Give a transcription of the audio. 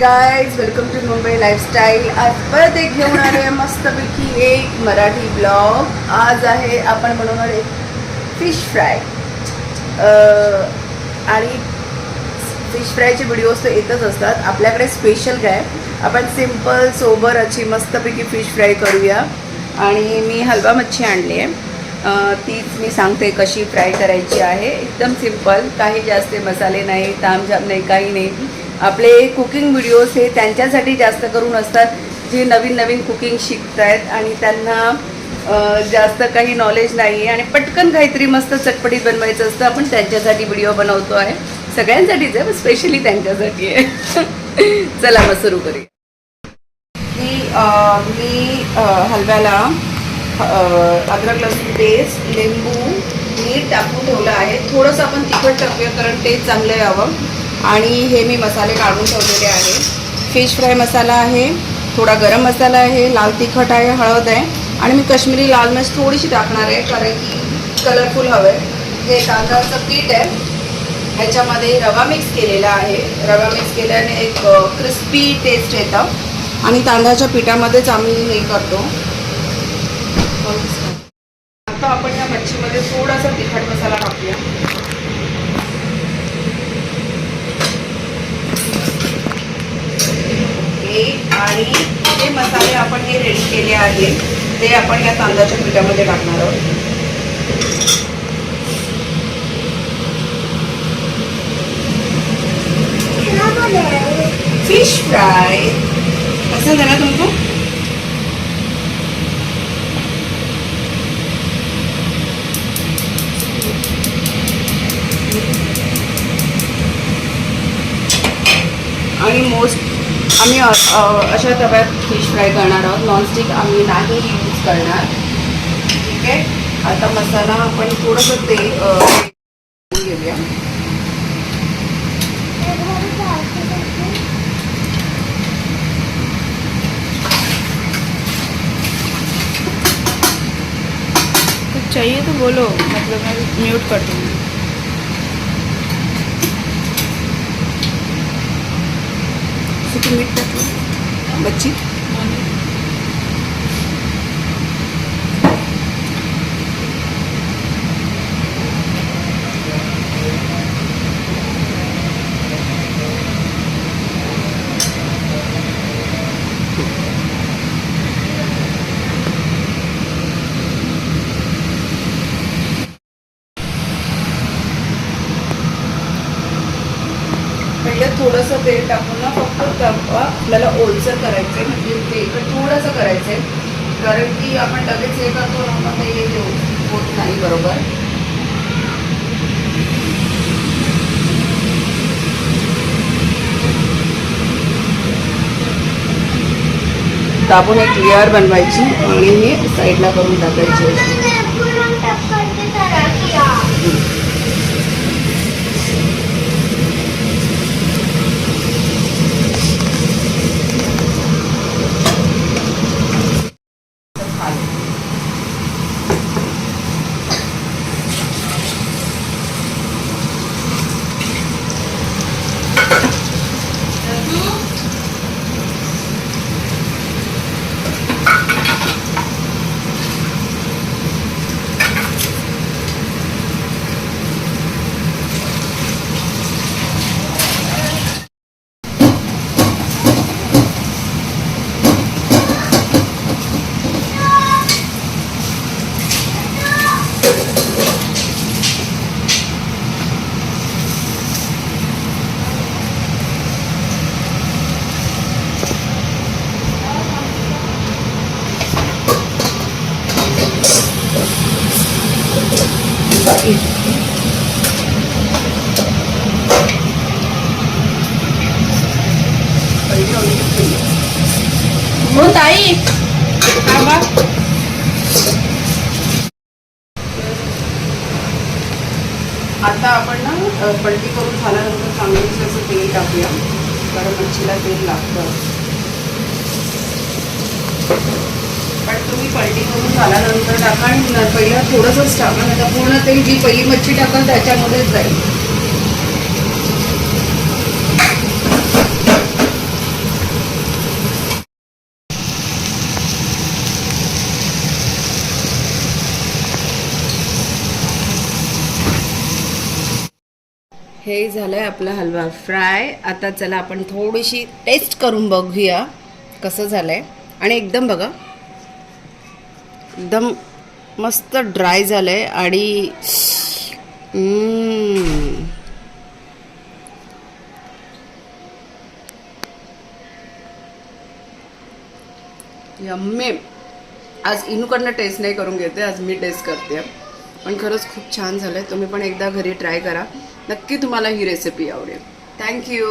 Guys, welcome to Mumbai lifestyle. आज परत एक घेऊन आले आहे मस्तपैकी एक मराठी ब्लॉग. आज आहे आपण बनवणार एक फिश फ्राय. आणि फिश फ्रायचे व्हिडिओज तर येतच असतात. आपल्याकडे स्पेशल काय, आपण सिम्पल सोबर अशी मस्तपैकी फिश फ्राय करूया. आणि मी हलवा मच्छी आणली आहे, तीच मी सांगते कशी फ्राय करायची आहे. एकदम सिम्पल, काही जास्त मसाले नाही, तामझाम नाही, काही नाही. आपले कुकिंग व्हिडिओज हे त्यांच्यासाठी जास्त करून असतात जे नवीन नवीन कुकिंग शिकत आहेत आणि त्यांना जास्त काही नॉलेज नाही आहे आणि पटकन काहीतरी मस्त चटपटीत बनवायचं असतं. आपण त्यांच्यासाठी व्हिडिओ बनवतो आहे, सगळ्यांसाठीच आहे पण स्पेशली त्यांच्यासाठी आहे. चला मग सुरू करूया. मी हलव्याला अद्रक लसूण पेस्ट, लिंबू, मीठ टाकून ठेवलं आहे. थोडंसं आपण तिखट टाकूया कारण टेस्ट चांगलं यावं. आणि हे मी मसाले काढून ठेवलेले आहे. फिश फ्राय मसाला आहे, थोडा गरम मसाला आहे, लाल तिखट आहे, हळद आहे आणि मी काश्मीरी लाल मिर्च थोडीशी टाकणार आहे कारण की कलरफुल हवं आहे. हे तांदळाचं पीठ आहे, ह्याच्यामध्ये रवा मिक्स केलेला आहे. रवा मिक्स केल्याने एक क्रिस्पी टेस्ट येतं आणि तांदळाच्या पिठामध्येच आम्ही हे करतो. आता आपण या मच्छीमध्ये थोडासा तिखट मसाला टाकूया. आणि जे मसाले आपण हे रेडी केले आहेत ते आपण या तांदळाच्या पिठामध्ये टाकणार आहोत. फिश फ्राय पसंद है ना तुमको? आणि मोस्ट आम्ही अशा तव्यात फिश फ्राय करणार आहोत. नॉनस्टिक आम्ही नाही यूज करणार. ठीक आहे. आता मसाला आपण थोडंसं ते घेऊया. कुछ चाहिए तो बोलो, मतलब मैं म्यूट कर दूँगी. मीठ टाकलं मच्छी थोडंसं तेल टाकून ना फक्त तवा आपल्याला ओलसर करायचं आहे, म्हणजे तेल थोडंसं करायचं आहे कारण की आपण लगेच हे करतो ना मग ते होत नाही बरोबर. दाबून एक लेअर बनवायची आणि हे साईडला करून टाकायची. हो ताई, थांबा. आता आपण ना पलटी करून झाल्यानंतर चांगलं असं तेल टाकूया कारण मच्छीला तेल लागतं. पण तुम्ही पलटी करून झाल्यानंतर टाका आणि पहिला थोडंसंच टाका, नाही तर पूर्ण तेल जी पहिली मच्छी टाकाल त्याच्यामध्येच जाईल. हे झालंय आपला हलवा फ्राय. आता चला आपण थोडीशी टेस्ट करून बघूया कसं झालंय. आणि एकदम बघा, एकदम मस्त ड्राय झालंय आणि यम्मी. आज इनूकडनं टेस्ट नाही करून घेते, आज मी टेस्ट करते. पण खरंच खूप छान झालंय. तुम्ही पण एकदा घरी ट्राय करा, नक्की तुम्हाला ही रेसिपी आवडेल. थँक्यू.